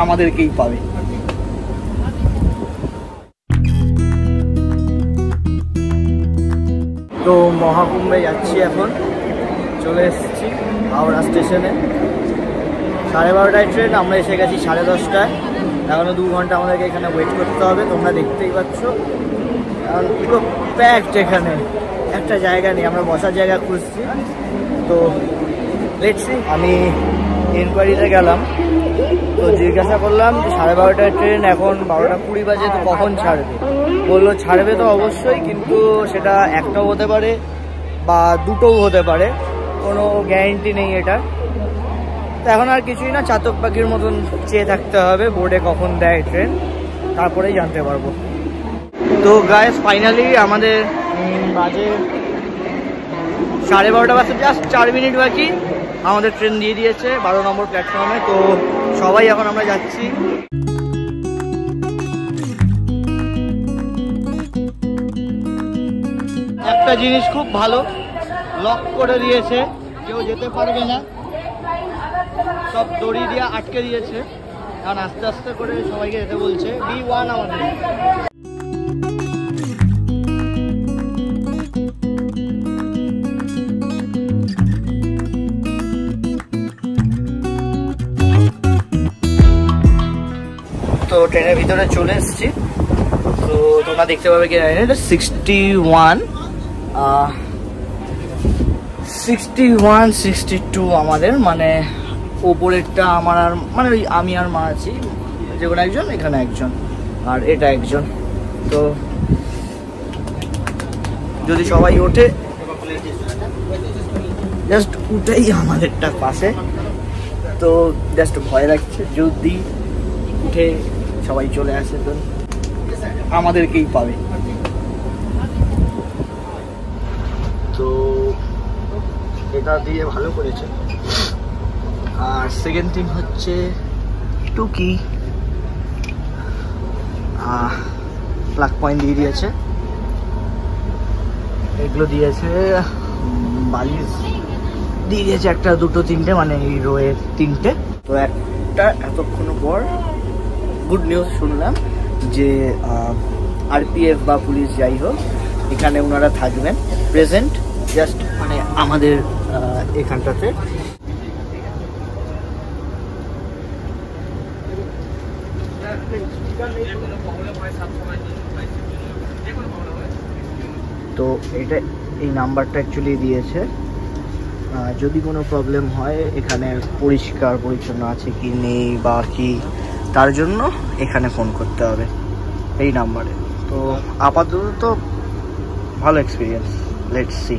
আমাদেরকেই পাবে। তো মহাকুম্ভে যাচ্ছি, এখন চলে এসেছি হাওড়া স্টেশনে। 12:30টায় ট্রেন, আমরা এসে গেছি 10:30টায়। এখনও 2 ঘন্টা আমাদেরকে এখানে ওয়েট করতে হবে। তোমরা দেখতেই পাচ্ছ পুরো প্যাকড, এখানে একটা জায়গা নেই, আমরা বসার জায়গা খুঁজছি। তো লেটস সি। আমি ইনকোয়ারিতে গেলাম, তো জিজ্ঞাসা করলাম যে 12:30টায় ট্রেন, এখন 12:20 বাজে, তো কখন ছাড়বে? বললো ছাড়বে তো অবশ্যই, কিন্তু সেটা একটাও হতে পারে বা দুটোও হতে পারে, কোনো গ্যারেন্টি নেই এটা। তো এখন আর কিছুই না, চাতক পাখির মতন চেয়ে থাকতে হবে বোর্ডে কখন দেয় ট্রেন, তারপরেই জানতে পারবো। তো গাইস ফাইনালি আমাদের বাজে 12:30 বাজে, জাস্ট 4 মিনিট বাকি, আমাদের ট্রেন দিয়ে দিয়েছে 12 নম্বর প্ল্যাটফর্মে। তো সবাই এখন আমরা যাচ্ছি। একটা জিনিস খুব ভালো, লক করে দিয়েছে, কেউ যেতে পারবে না, সব দড়ি দিয়ে আটকে দিয়েছে। কারণ আস্তে আস্তে করে সবাইকে যেতে বলছে। B1 আমাদের। তো ট্রেনের ভিতরে চলে এসেছি। তো তোমরা দেখতে পাবে কি জানি না, এটা 61-62 আমাদের, মানে ওপরেরটা আমার আর মানে ওই আমি আর মা আছি, যে কোনো একজন, এখানে একজন, আর এটা একজন। তো যদি সবাই ওঠে, জাস্ট উঠেই আমাদেরটা পাশে, তো জাস্ট ভয় লাগছে যদি উঠে সবাই চলে আসে তো আমাদেরকেই পাবে। তো এটা দিয়ে ভালো করেছে। আর সেকেন্ড থিং হচ্ছে টুকি প্লাগ পয়েন্ট দিয়ে দিয়েছে, এগুলো দিয়েছে, বালিশ দিয়ে দিয়েছে একটা, দুটো, তিনটে, মানে এই রোয়ের 3টে। তো একটা এতক্ষণ পর গুড নিউজ শুনলাম যে আরপিএফ বা পুলিশ যাই হোক, এখানে ওনারা থাকবেন প্রেজেন্ট, জাস্ট মানে আমাদের এখানটাতে। তো এটা এই নাম্বারটা অ্যাকচুয়ালি দিয়েছে, যদি কোনো প্রবলেম হয় এখানে পরিষ্কার পরিচ্ছন্ন আছে কি নেই বা কি, তার জন্য এখানে ফোন করতে হবে এই নাম্বারে। তো আপাতত তো ভালো এক্সপিরিয়েন্স, লেটস সি।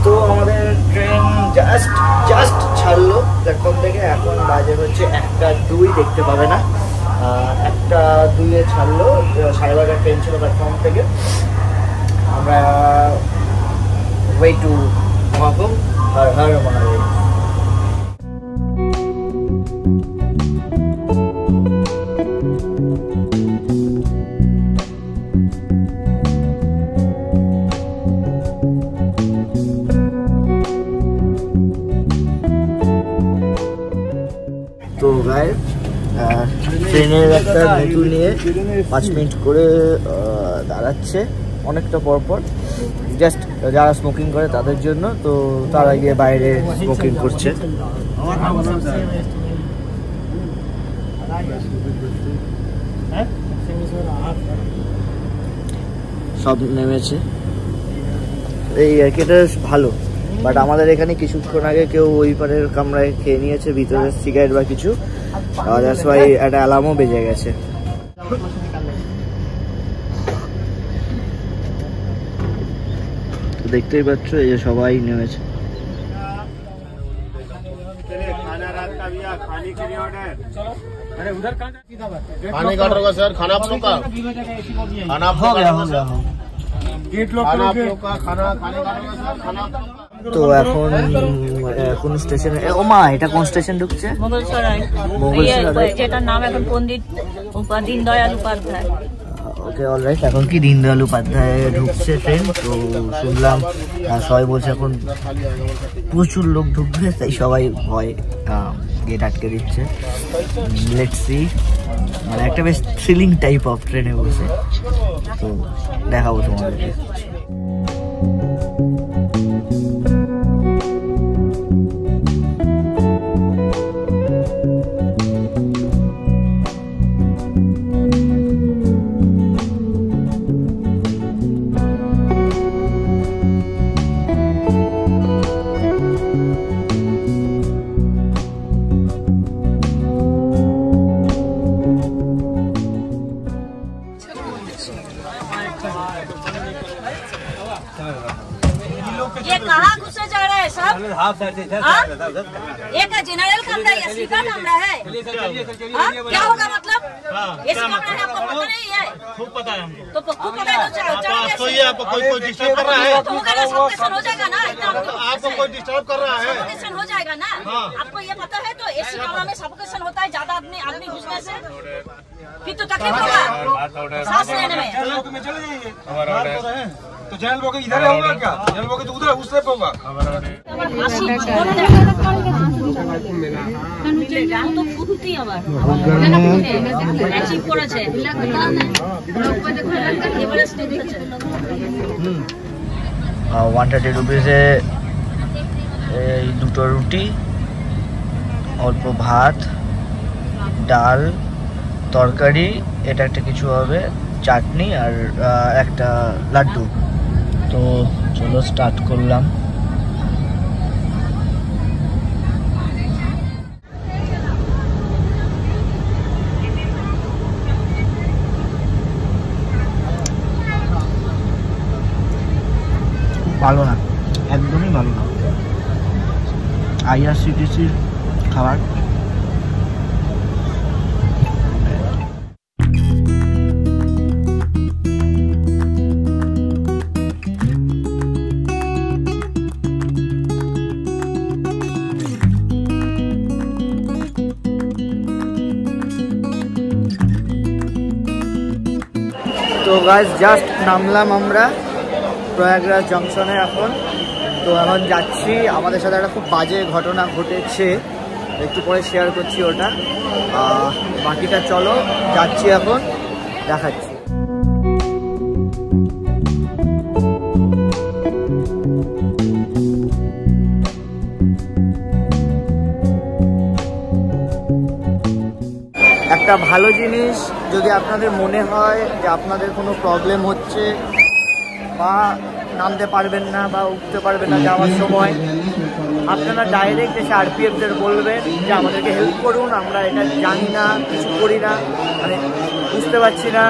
তো আমাদের ট্রেন জাস্ট ছাড়লো প্ল্যাটফর্ম থেকে, এখন বাজে হচ্ছে 1:02, দেখতে পাবে না, 1:02-এ ছাড়লো। 12:30 ট্রেন ছিল প্ল্যাটফর্ম থেকে। আমরা ওয়ে টু মহাকুম্ভ, হর হর মহাদেব। তো গাইস ট্রেনের একটা মেটু নিয়ে 5 মিনিট করে দাঁড়াচ্ছে অনেকটা পরপর, জাস্ট যারা স্মোকিং করে তাদের জন্য। তো তারা গিয়ে বাইরে স্মোকিং করছে। সব নেমেছে এই আর কি, এটা ভালো। বাট আমাদের এখানে কিছুক্ষণ আগে কেউ ওই পারের কামরায় খেয়ে নিয়েছে ভিতরে সিগারেট বা কিছু, দ্যাটস ওয়াই একটা অ্যালার্মও বেজে গেছে। দেখতেই পাচ্ছ এই যে সবাই নেমেছে। তো এখন কোন স্টেশনে, ও মা এটা কোন স্টেশন ঢুকছে? মোগলসরাই, যেটার নাম এখন পণ্ডিত দীনদয়াল উপাধ্যায়। Okay alright. এখন কি দীনদয়াল উপাধ্যায় ঢুকছে ট্রেন, তো শুনলাম সবাই বলছে এখন প্রচুর লোক ঢুকবে, তাই সবাই ভয় গেট আটকে দিচ্ছে। লেটস সি, মানে একটা বেশ থ্রিলিং টাইপ অফ ট্রেনে বসে, তো দেখাবো তোমাদেরকে। ये कहाँ घुसे जा रहे हैं सब? एक जनरल कमरा या स्लीपर कमरा है? क्या होगा मतलब? ऐसी कमरा है, आपको पता नहीं है? खूब पता है हमको। तो खूब पता है तो चढ़ तो ये आपको कोई डिस्टर्ब कर रहा है? तो होगा ना, सफोकेशन हो जाएगा ना। आपको कोई डिस्टर्ब कर रहा है? सफोकेशन हो जाएगा ना। आपको ये पता है? तो एसी कमरा में सफोकेशन होता है, ज्यादा आदमी घुसने से फिर तो तकलीफ होगा सांस लेने में। चले जाइए तो जनरल बोगी इधर होगा क्या? जनरल बोगी तो उधर उस तरफ होगा। ₹130 এই দুটো রুটি, অল্প ভাত, ডাল, তরকারি, এটা একটা কিছু হবে, চাটনি আর একটা লাড্ডু। তো চলো স্টার্ট করলাম। ভালো না, একদমই ভালো না। IRCTCর খাবার তো গাইস জাস্ট নামলাম আমরা প্রয়াগরাজ জংশনে এখন। তো এখন যাচ্ছি, আমাদের সাথে একটা খুব বাজে ঘটনা ঘটেছে, একটু পরে শেয়ার করছি ওটা। বাকিটা চলো, যাচ্ছি এখন, দেখাচ্ছি। একটা ভালো জিনিস, যদি আপনাদের মনে হয় যে আপনাদের কোনো প্রবলেম হচ্ছে বা নামতে পারবেন না বা উঠতে পারবেন না যাওয়ার সময়, আপনারা ডাইরেক্ট এসে RPFদের বলবেন যে আমাদেরকে হেল্প করুন, আমরা এটা জানি না, কিছু করি না, মানে বুঝতে পারছি না।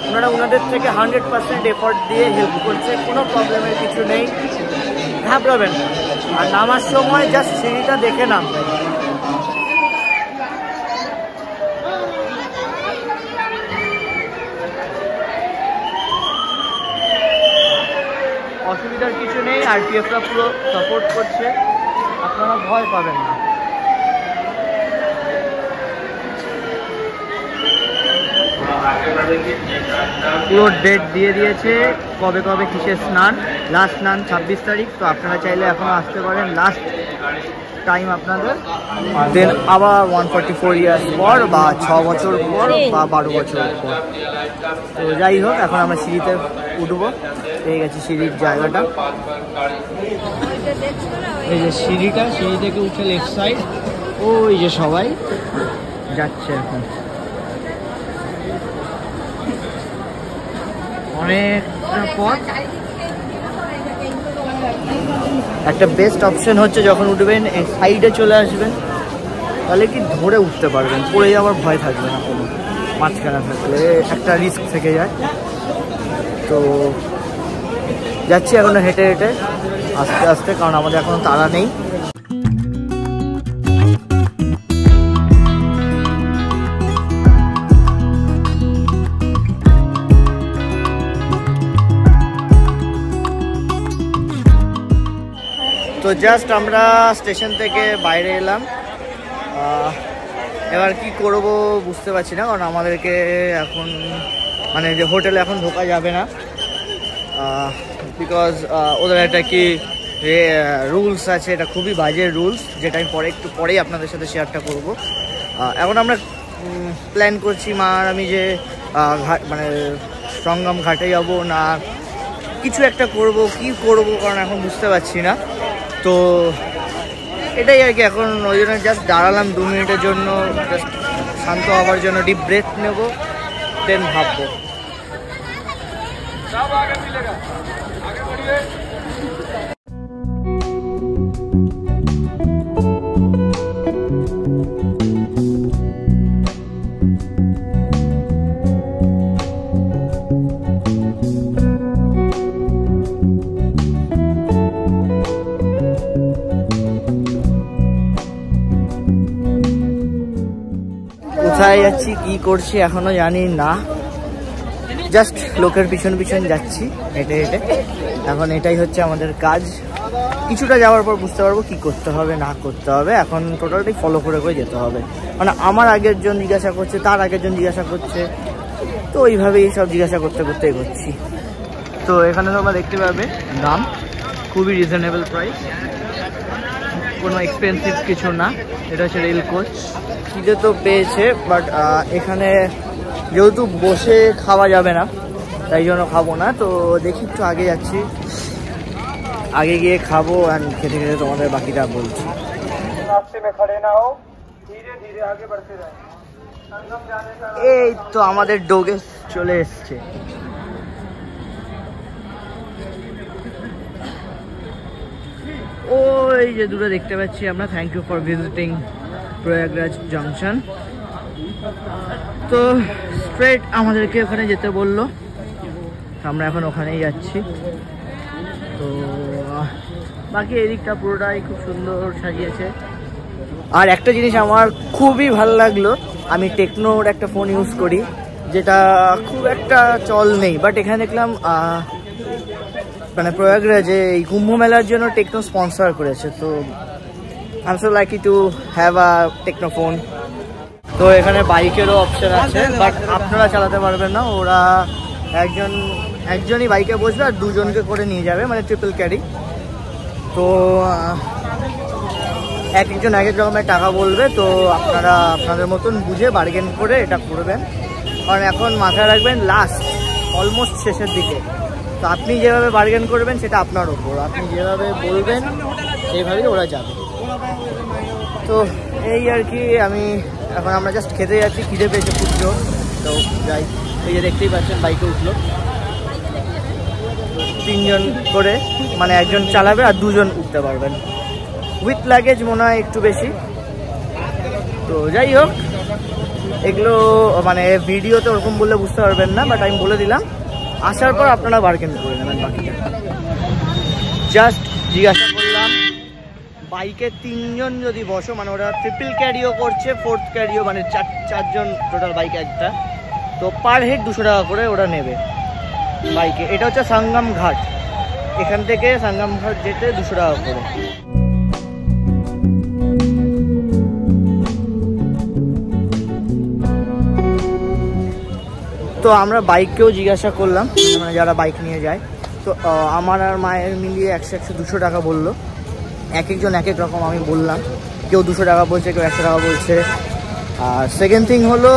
ওনারা ওনাদের থেকে 100% এফোর্ট দিয়ে হেল্প করছে, কোনো প্রবলেমের কিছু নেই, ঘাবড়াবেন না। আর নামার সময় জাস্ট সিঁড়িটা দেখে নামবেন। অসুবিধার কিছু নেই, RPFরা পুরো সাপোর্ট করছে, আপনারা ভয় পাবেন না। পুরো ডেট দিয়ে দিয়েছে কবে কবে কিসের স্নান, লাস্ট স্নান 26 তারিখ। তো আপনারা চাইলে এখনো আসতে পারেন, লাস্ট টাইম আপনাদের। দেন আবার 144 ইয়ার্স পর বা 6 বছর পর বা 12 বছর পর। তো যাই হোক, এখন আমরা সিঁড়িতে উঠবো, পেয়ে গেছি সিঁড়ির জায়গাটা। এই যে সিঁড়িটা, সিঁড়ি থেকে উঠে লেফট সাইড, ওই যে সবাই যাচ্ছে এখন। অনেকটা পথ। একটা বেস্ট অপশন হচ্ছে যখন উঠবেন এই সাইডে চলে আসবেন, তাহলে কি ধরে উঠতে পারবেন, পড়ে যাওয়ার ভয় থাকবে না কোনো। মাঝখানে থাকলে একটা রিস্ক থেকে যায়। তো যাচ্ছি এখনো হেঁটে হেঁটে আস্তে আস্তে, কারণ আমাদের এখনো তাড়া নেই। তো জাস্ট আমরা স্টেশন থেকে বাইরে এলাম, এবার কি করব বুঝতে পারছি না, কারণ আমাদেরকে এখন মানে যে হোটেলে এখন ঢোকা যাবে না, বিকজ ওদের একটা কি রুলস আছে, এটা খুবই বাজে রুলস, যেটা আমি একটু পরেই আপনাদের সাথে শেয়ারটা করব। এখন আমরা প্ল্যান করছি মা আর আমি যে মানে সঙ্গম ঘাটে যাব না কিছু একটা করব, কি করব কারণ এখন বুঝতে পারছি না। তো এটাই আর কি, এখন ওই জন্য জাস্ট দাঁড়ালাম 2 মিনিটের জন্য, জাস্ট শান্ত হওয়ার জন্য, ডিপ ব্রেথ নেব, দেন ভাববো। কোথায় যাচ্ছি কি করছি এখনো জানি না, জাস্ট লোকের পিছন পিছন যাচ্ছি হেঁটে হেঁটে। এখন এটাই হচ্ছে আমাদের কাজ, কিছুটা যাওয়ার পর বুঝতে পারবো কি করতে হবে না করতে হবে। এখন টোটালটাই ফলো করে করে যেতে হবে, মানে আমার আগের জন জিজ্ঞাসা করছে, তার আগের জন জিজ্ঞাসা করছে, তো ওইভাবেই সব জিজ্ঞাসা করতে করতে এগোচ্ছি। তো এখানে তোমরা দেখতে পাবে দাম খুবই রিজনেবল প্রাইস, কোনো এক্সপেন্সিভ কিছু না। এটা হচ্ছে রেল কোচ, খিদে তো পেয়েছে, বাট এখানে যেহেতু বসে খাওয়া যাবে না তাই জন্য খাবো না। তো দেখি একটু আগে যাচ্ছি, আগে গিয়ে খাবো, অ্যান্ড খেতে খেতে তোমাদের বাকিটা বলছি। এই তো আমাদের ডোগে চলে এসছে। ওই যে দূরে দেখতে পাচ্ছি আমরা, thank you for visiting Prayagraj junction. তো স্ট্রেট আমাদেরকে ওখানে যেতে বললো, আমরা এখন ওখানেই যাচ্ছি। তো বাকি এদিকটা পুরোটাই খুব সুন্দর সাজিয়েছে। আর একটা জিনিস আমার খুবই ভালো লাগলো, আমি টেকনোর একটা ফোন ইউজ করি যেটা খুব একটা চল নেই, বাট এখানে দেখলাম মানে প্রয়াগরাজে এই কুম্ভ মেলার জন্য টেকনো স্পন্সর করেছে। তো I am so lucky to have a techno phone. তো এখানে বাইকেরও অপশন আছে, বাট আপনারা চালাতে পারবেন না, ওরা একজনই বাইকে বসবে আর 2 জনকে করে নিয়ে যাবে, মানে ট্রিপল ক্যারি। তো এক একজন এক এক রকমের টাকা বলবে, তো আপনারা আপনাদের মতন বুঝে বার্গেন করে এটা করবেন, কারণ এখন মাথায় রাখবেন লাস্ট অলমোস্ট শেষের দিকে। তো আপনি যেভাবে বার্গেন করবেন সেটা আপনার ওপর, আপনি যেভাবে বলবেন সেইভাবেই ওরা যাবে। তো এই আর কি, এখন আমরা জাস্ট খেতে যাচ্ছি, খিদে পেয়েছে পুজো। তো যাই, এই যে দেখতেই পাচ্ছেন বাইকে উঠলো 3 জন করে, মানে একজন চালাবে আর 2 জন উঠতে পারবেন, উইথ লাগেজ মনে হয় একটু বেশি। তো যাই হোক, এগুলো মানে ভিডিওতে ওরকম বললে বুঝতে পারবেন না, বাট আমি বলে দিলাম, আসার পর আপনারা বার্গেন করে নেবেন বাকিটা। জাস্ট জিজ্ঞাসা করলাম, বাইকে 3 জন যদি বসো, মানে ওরা ট্রিপল ক্যারিও করছে, 4th ক্যারিও, মানে 4 জন টোটাল বাইক একটা, তো পার হেড 200 টাকা করে ওরা নেবে বাইকে। এটা হচ্ছে সঙ্গম ঘাট, এখান থেকে সঙ্গম ঘাট যেতে 200 টাকা করে। তো আমরা বাইককেও জিজ্ঞাসা করলাম, মানে যারা বাইক নিয়ে যায়, তো আমার আর মায়ের মিলিয়ে 100-200 টাকা বললো, এক একজন এক এক রকম। আমি বললাম, কেউ 200 টাকা বলছে, কেউ 100 টাকা বলছে। আর সেকেন্ড থিং হলো,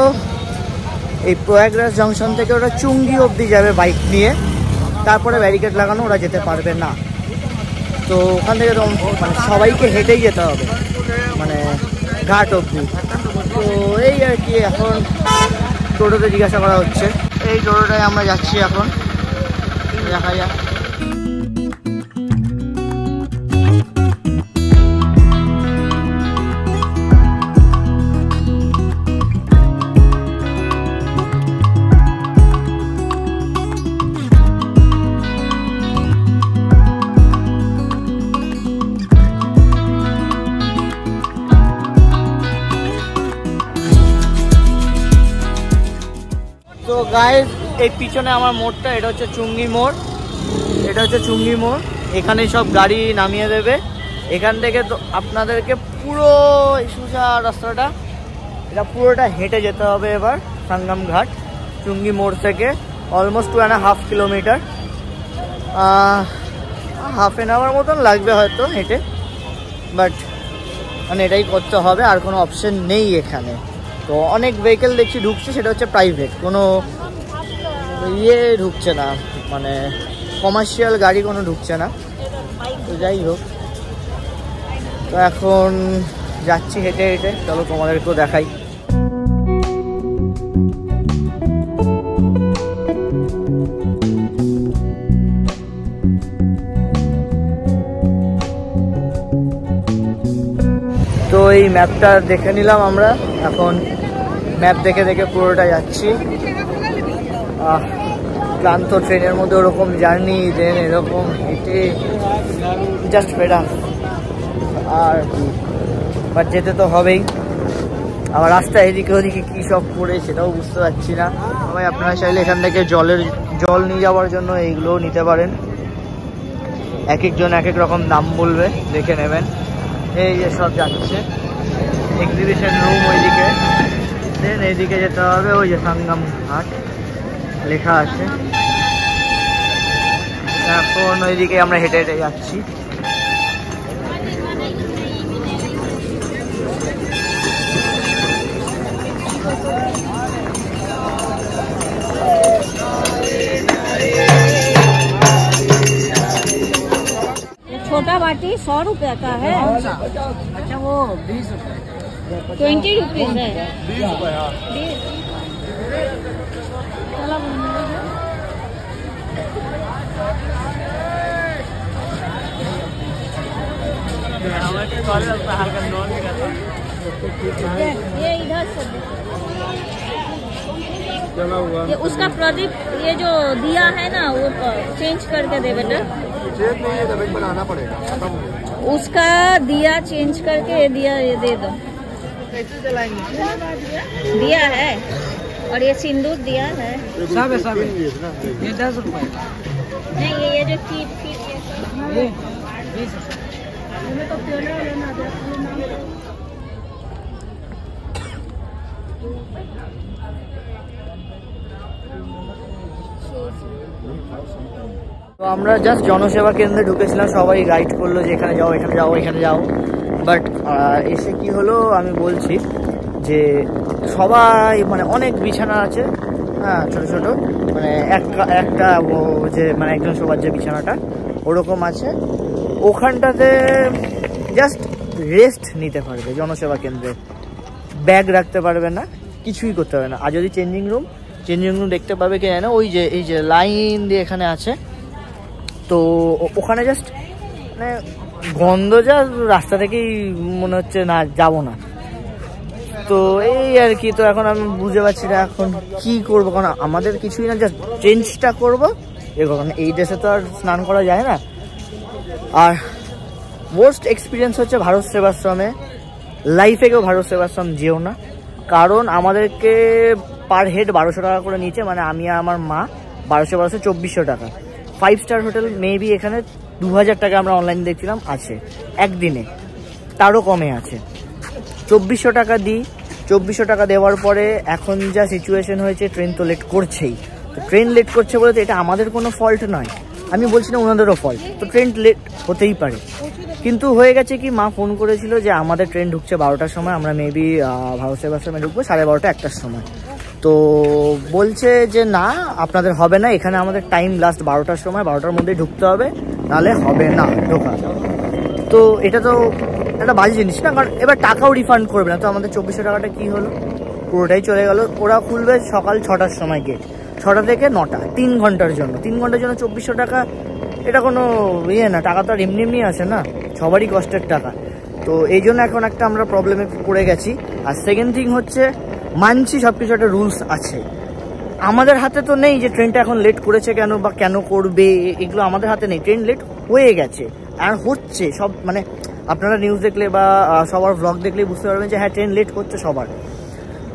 এই প্রয়াগরাজ জংশন থেকে ওরা চুঙ্গি অবধি যাবে বাইক নিয়ে, তারপরে ব্যারিকেড লাগানো, ওরা যেতে পারবে না। তো ওখান থেকে তো মানে সবাইকে হেঁটেই যেতে হবে, মানে ঘাট অবধি। তো এই আর কি, এখন টোটোতে জিজ্ঞাসা করা হচ্ছে, এই টোটোটায় আমরা যাচ্ছি এখন, দেখা যাক। তো গাইস, এই পিছনে আমার মোড়টা, এটা হচ্ছে চুঙ্গি মোড়, এটা হচ্ছে চুঙ্গি মোড়। এখানে সব গাড়ি নামিয়ে দেবে। এখান থেকে তো আপনাদেরকে পুরো সোজা রাস্তাটা, এটা পুরোটা হেঁটে যেতে হবে এবার সঙ্গম ঘাট। চুঙ্গি মোড় থেকে almost 2.5 kilometre, half an hour মতন লাগবে হয়তো হেঁটে, বাট মানে এটাই করতে হবে, আর কোনো অপশন নেই এখানে। তো অনেক ভেহিকেল দেখছি ঢুকছে, সেটা হচ্ছে প্রাইভেট, কোনো ইয়ে ঢুকছে না, মানে কমার্শিয়াল গাড়ি কোনো ঢুকছে না। তো যাই হোক, তো এখন যাচ্ছি হেঁটে হেঁটে, চলো তোমাদেরকেও দেখাই। তো এই ম্যাপটা দেখে নিলাম আমরা, এখন ম্যাপ দেখে দেখে পুরোটা যাচ্ছি। ক্লান্ত, ট্রেনের মধ্যে ওরকম জার্নি, দেন এরকম হেঁটে জাস্ট বেটার, আর বাট যেতে তো হবেই। আবার রাস্তা এদিকে ওদিকে কী সব করে সেটাও বুঝতে পারছি না। সবাই আপনারা চাইলে এখান থেকে জল নিয়ে যাওয়ার জন্য এইগুলোও নিতে পারেন, এক একজন এক এক রকম দাম বলবে, দেখে নেবেন। এই যে সব যাচ্ছে এক্সিবিশন রুম ওইদিকে, দেন এইদিকে যেতে হবে, ওই যে সঙ্গম ঘাট লেখা আছে। এখন ওইদিকে আমরা হেঁটে হেঁটে যাচ্ছি। छोटा बाटी 100 रुपया का है। अच्छा वो 20 रुपये, 20 रुपीज है। 20 रुपये। हाँ, ये इधर से ये उसका प्रदीप, ये जो दिया है ना वो चेंज करके दे बेटा, बनाना पड़ेगा। उसका दिया चेंज करके ये दिया ये दे दो। दिया है और ये सिंदूर दिया है, सब है, सब है। ये 10 रुपये। नहीं ये जो कीप ये 20 रुपये। তো আমরা জাস্ট জনসেবা কেন্দ্রে ঢুকেছিলাম, সবাই গাইড করলো যে এখানে যাও, এখানে যাও, এখানে যাও। বাট এসে কি হলো আমি বলছি যে সবাই মানে অনেক বিছানা আছে, হ্যাঁ ছোটো ছোটো, মানে একটা যে মানে একজন সবার যে বিছানাটা ওরকম আছে, ওখানটাতে জাস্ট রেস্ট নিতে পারবে জনসেবা কেন্দ্রে, ব্যাগ রাখতে পারবে না, কিছুই করতে পারবে না। আর যদি চেঞ্জিং রুম দেখতে পাবে কে জানে, ওই যে এই যে লাইন দিয়ে এখানে আছে, তো ওখানে জাস্ট মানে গন্ধ যা রাস্তা থেকেই মনে হচ্ছে না যাবো না। তো এই আর কি, তো এখন আমি বুঝতে পারছি না এখন কি করবো, কারণ আমাদের কিছুই না, জাস্ট চেঞ্জটা করবো এরকম, কারণ এই ড্রেসে তো আর স্নান করা যায় না। আর মোস্ট এক্সপিরিয়েন্স হচ্ছে ভারত সেবাশ্রমে, লাইফে কেউ ভারত সেবাশ্রম যেও না, কারণ আমাদেরকে পার হেড 1200 টাকা করে নিচে, মানে আমি আর আমার মা 1200 2400 টাকা। 5 স্টার হোটেল মেবি এখানে 2000 টাকা আমরা অনলাইন দেখছিলাম আছে একদিনে, তারও কমে আছে। 2400 টাকা দিই, 2400 টাকা দেওয়ার পরে এখন যা সিচুয়েশন হয়েছে, ট্রেন তো লেট করছেই। তো ট্রেন লেট করছে বলে তো এটা আমাদের কোনো ফল্ট নয়, আমি বলছি না ওনাদেরও ফল্ট, তো ট্রেন লেট হতেই পারে। কিন্তু হয়ে গেছে কি, মা ফোন করেছিল যে আমাদের ট্রেন ঢুকছে 12টার সময়, আমরা মেবি ভারত সেবাশ্রমে ঢুকবো 12:30 1টার সময়। তো বলছে যে না আপনাদের হবে না, এখানে আমাদের টাইম লাস্ট 12টার সময়, 12টার মধ্যে ঢুকতে হবে, নাহলে হবে না ঢোকা। তো এটা তো একটা বাজে জিনিস না, কারণ এবার টাকাও রিফান্ড করবে না। তো আমাদের 2400 টাকাটা কী হলো, পুরোটাই চলে গেল। ওরা খুলবে সকাল 6টার সময় গেট, 6টা থেকে 9টা, 3 ঘন্টার জন্য 2400 টাকা, এটা কোনো ইয়ে না, টাকা তো আর এমনি এমনি আসে না, সবারই কষ্টের টাকা। তো এই জন্য এখন একটা আমরা প্রবলেমে পড়ে গেছি। আর সেকেন্ড থিং হচ্ছে, মানছি সব কিছু একটা রুলস আছে, আমাদের হাতে তো নেই যে ট্রেনটা এখন লেট করেছে কেন বা কেন করবে, এগুলো আমাদের হাতে নেই। ট্রেন লেট হয়ে গেছে আর হচ্ছে সব, মানে আপনারা নিউজ দেখলে বা সবার ব্লগ দেখলেই বুঝতে পারবেন যে হ্যাঁ ট্রেন লেট হচ্ছে সবার।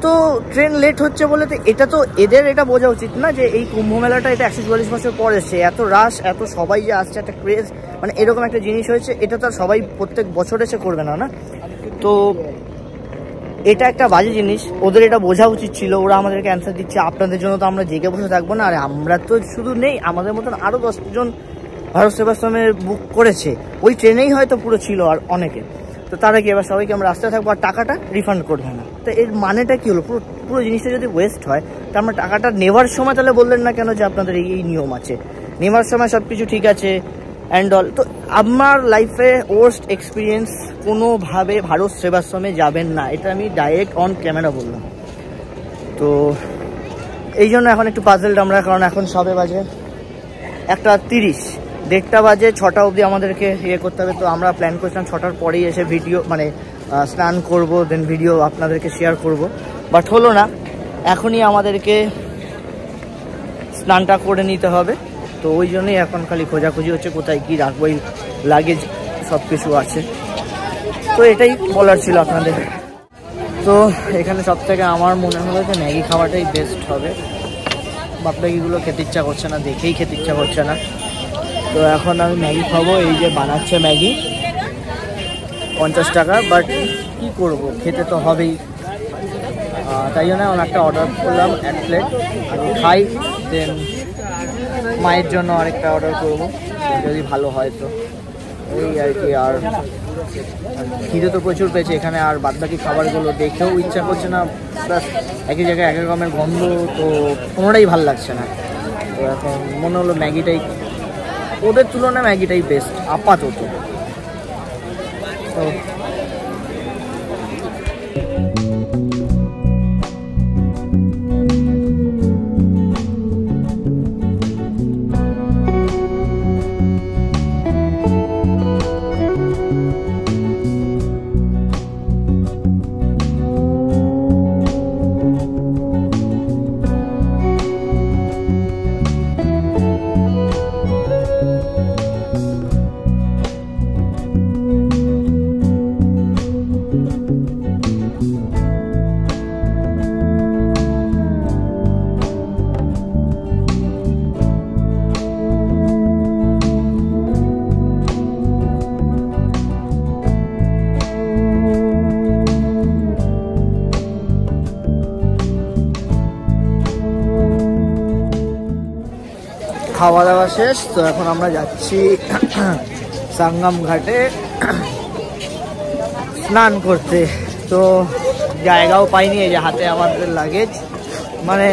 তো ট্রেন লেট হচ্ছে বলে তো এটা তো এদের এটা বোঝা উচিত না যে এই কুম্ভ মেলাটা এটা 144 বছর পর এসছে, এত রাশ, এত সবাই যে আসছে, একটা ক্রেজ, মানে এরকম একটা জিনিস হয়েছে, এটা তো আর সবাই প্রত্যেক বছর এসে করবে না, না। তো এটা একটা বাজে জিনিস, ওদের এটা বোঝা উচিত ছিল। ওরা আমাদেরকে অ্যান্সার দিচ্ছে আপনাদের জন্য তো আমরা জেগে বসে থাকবো না। আর আমরা তো শুধু নেই, আমাদের মতন আরও 10 জন ভারত সেবাশ্রমের বুক করেছে, ওই ট্রেনেই হয়তো পুরো ছিল আর অনেকে। তো তারা কি এবার সবাইকে আমরা রাস্তায় থাকবো আর টাকাটা রিফান্ড করবে না? তো এর মানেটা কি হলো? পুরো জিনিসটা যদি ওয়েস্ট হয়, তা আমরা টাকাটা নেওয়ার সময় তাহলে বললেন না কেন যে আপনাদের এই নিয়ম আছে? নেওয়ার সময় সব কিছু ঠিক আছে অ্যান্ড অল। তো আমার লাইফে ওয়ার্স্ট এক্সপিরিয়েন্স, কোনোভাবে ভারত সেবাশ্রমে যাবেন না, এটা আমি ডাইরেক্ট অন ক্যামেরা বললাম। তো এই জন্য এখন একটু পাজেলড আমরা, কারণ এখন সবে বাজে 1:30, 1:30 বাজে, 6টা অবধি আমাদেরকে ইয়ে করতে হবে। তো আমরা প্ল্যান করছিলাম 6টার পরেই এসে ভিডিও মানে স্নান করব, দেন ভিডিও আপনাদেরকে শেয়ার করব, বাট হলো না। এখনই আমাদেরকে স্নানটা করে নিতে হবে। তো ওই জন্যই এখন খালি খোঁজাখুঁজি হচ্ছে কোথায় কী রাখবো, এই লাগেজ সব কিছু আছে। তো এটাই বলার ছিল আপনাদের। তো এখানে সব থেকে আমার মনে হলো যে ম্যাগি খাওয়াটাই বেস্ট হবে। বাপম্যাগিগুলো খেতে ইচ্ছা করছে না, দেখেই খেতে ইচ্ছা করছে না। তো এখন আমি ম্যাগি খাবো। এই যে বানাচ্ছে ম্যাগি, 50 টাকা, বাট কী করবো, খেতে তো হবেই। তাই জন্য আমি একটা অর্ডার করলাম 1 প্লেট, আমি খাই, দেন মায়ের জন্য আরেকটা অর্ডার করবো যদি ভালো হয়। তো এই আর কি, আর খিদে তো প্রচুর পেয়েছে এখানে, আর বাদবাকি খাবারগুলো দেখেও ইচ্ছা করছে না, প্লাস একই জায়গায় এক রকমের গন্ধ, তো কোনোটাই ভালো লাগছে না। তো এখন মনে হলো ম্যাগিটাই, ওদের তুলনায় ম্যাগিটাই বেস্ট আপাতত। তো খাওয়া দাওয়া শেষ। তো এখন আমরা যাচ্ছি সাঙ্গাম ঘাটে স্নান করতে। তো জায়গাও পাইনি, এই যে হাতে আমাদের লাগেজ, মানে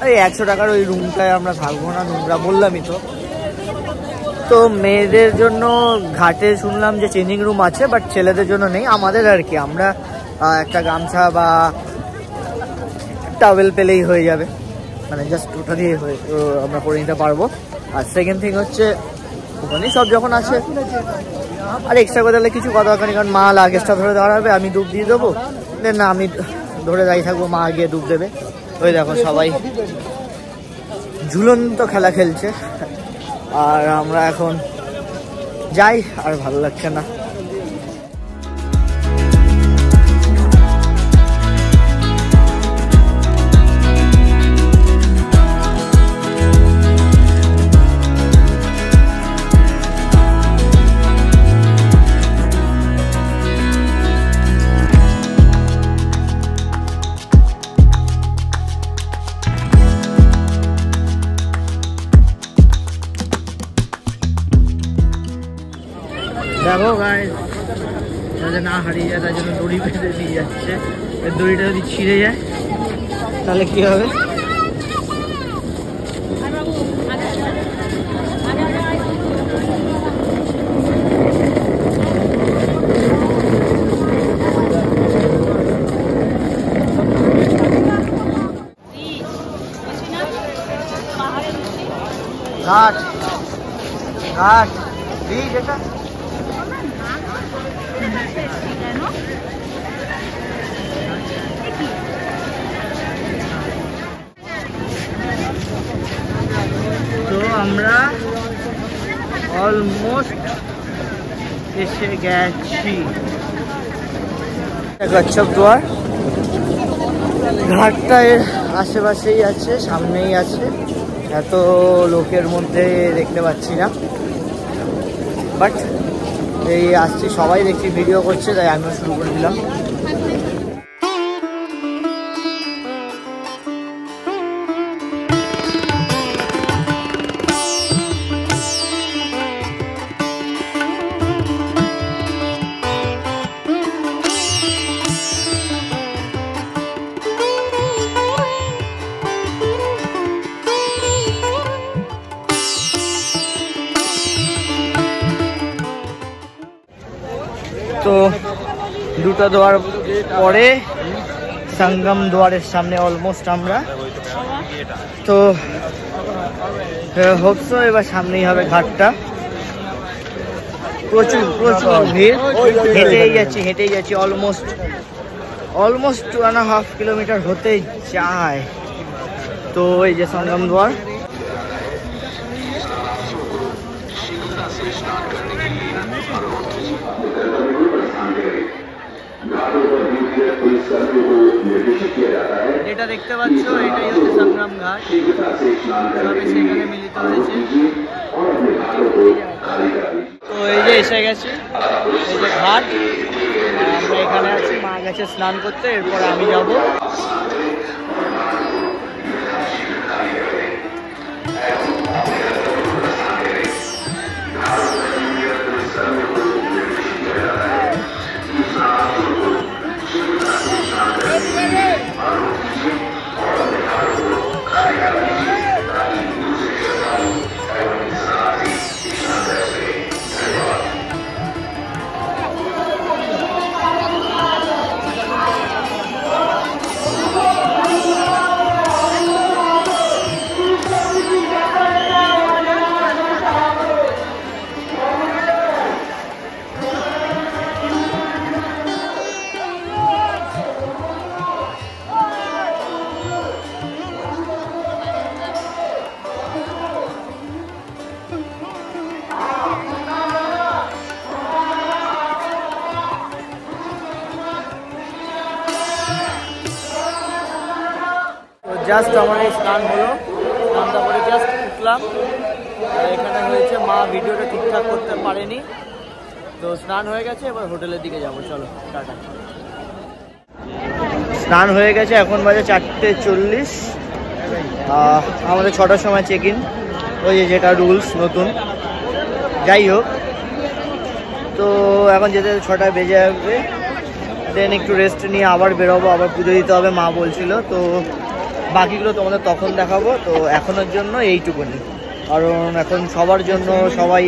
এই 100 টাকার ওই রুমটায় আমরা থাকবো না, নোংরা বললামই তো। তো মেয়েদের জন্য ঘাটে শুনলাম যে চেঞ্জিং রুম আছে, বাট ছেলেদের জন্য নেই। আমাদের আর কি, আমরা একটা গামছা বা টাওয়েল পেলেই হয়ে যাবে, মানে জাস্ট ওটা দিয়ে আমরা করে নিতে পারবো। আর সেকেন্ড থিং হচ্ছে ওখানেই সব যখন আছে, আর এক্সট্রা করে তাহলে কিছু কথা দরকার নেই, কারণ মা লাগেজটা ধরে দাঁড়াবে, আমি ডুব দিয়ে দেবো, দেন না আমি ধরে দাঁড়িয়ে থাকবো, মা গিয়ে ডুব দেবে। ওই দেখো সবাই ঝুলন্ত খেলা খেলছে, আর আমরা এখন যাই, আর ভালো লাগছে না। দেখো গাইস, যাতে না হারিয়ে যায় তার জন্য দড়ি বেঁধে দিয়ে যাচ্ছে। দড়িটা যদি ছিঁড়ে যায় তাহলে কি হবে? ঘাট ঘাট ব্রিজ এটা। তো আমরা অলমোস্ট এসে গেছি কচ্ছপ দুয়ার। ঘাটটা এর আশেপাশেই আছে, সামনেই আছে, এত লোকের মধ্যে দেখতে পাচ্ছি না, বাট এই আসছি, সবাই দেখছি ভিডিও করছে, তাই আমিও শুরু করে দিলাম। তো দুটো দুয়ার পরে সঙ্গম দুয়ারের সামনে অলমোস্ট আমরা। তো হোপসো এবার সামনেই হবে ঘাটটা। প্রচুর প্রচুর ভিড়, হেঁটেই যাচ্ছি অলমোস্ট 2.5 কিলোমিটার হতে যায়। তো এই যে সঙ্গম দুয়ার। যেটা দেখতে পাচ্ছ এটাই হচ্ছে সংগ্রাম ঘাট, সবাই সেখানে মিলিত হয়েছে। তো এই যে এসে গেছি, এই যে ঘাট, আমরা এখানে আছি। মা গেছে স্নান করতে, এরপরে আমি যাব। জাস্ট আমার এই স্নান হলো, স্নানটা করে জাস্ট উঠলাম। এখানে হয়েছে মা ভিডিওটা ঠিকঠাক করতে পারেনি, তো স্নান হয়ে গেছে, এবার হোটেলের দিকে যাবো। চলো টাটা। স্নান হয়ে গেছে, এখন বাজে 4:40। আমাদের 6টার সময় চেক ইন, ওই যেটা রুলস নতুন। যাই হোক, তো এখন যেতে 6টায় বেজে যাবে। দেন একটু রেস্ট নিয়ে আবার বেরোবো, আবার পুজো দিতে হবে মা বলছিল। তো বাকিগুলো তোমাদের তখন দেখাবো। তো এখনের জন্য এইটুকুনি, কারণ এখন সবার জন্য সবাই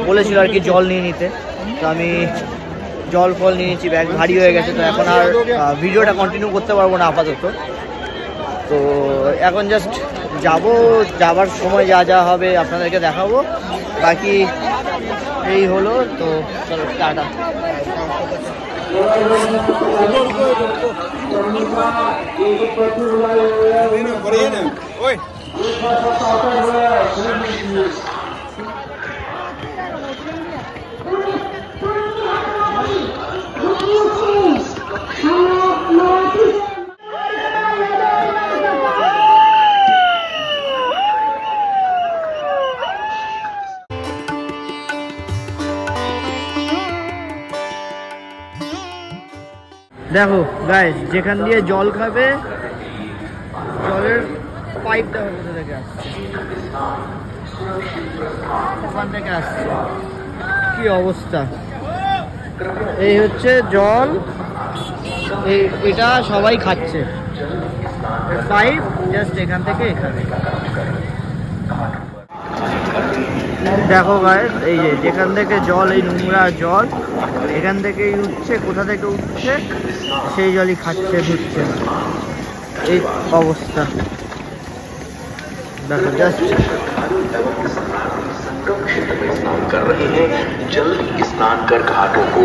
বলেছিল আর কি জল নিয়ে নিতে। তো আমি জল ফল নিয়ে নিচ্ছি, ব্যাগ ভারী হয়ে গেছে। তো এখন আর ভিডিওটা কন্টিনিউ করতে পারবো না আপাতত। তো এখন জাস্ট যাবার সময় যা যা হবে আপনাদেরকে দেখাবো। বাকি এই হলো, তো চলো টাটা। দেখো গাইস, যেখান দিয়ে জল খাবে, জলের পাইপ দেখো কোথা থেকে আসছে, ওখান থেকে আসছে। কি অবস্থা! এই হচ্ছে জল, এটা সবাই খাচ্ছে। পাইপ জাস্ট এখান থেকে এখানে। দেখো গাইস, এই যে যেখান থেকে জল, এই নোংরা জল এখান থেকেই উঠছে। কোথা থেকে উঠছে সেই জলই খাচ্ছে, ধুচ্ছে। এই অবস্থা देखो जस्ट क्षेत्र में स्नान कर रहे हैं। जल्द स्नान कर घाटों को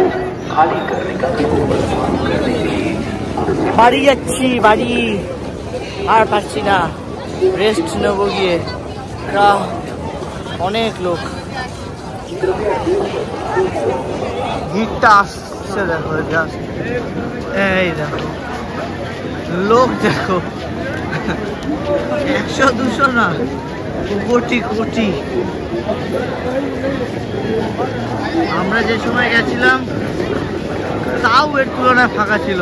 खाली करने का करने के लिए বাড়ি যাচ্ছি, বাড়ি আর পারছি না, রেস্ট নেবো গিয়ে। অনেক লোক, ভিড়টা আসছে দেখো, জাস্ট এই দেখো লোক দেখো, 100-200 না, কোটি কোটি। আমরা যে সময় গেছিলাম তাও এর তুলনায় ফাঁকা ছিল।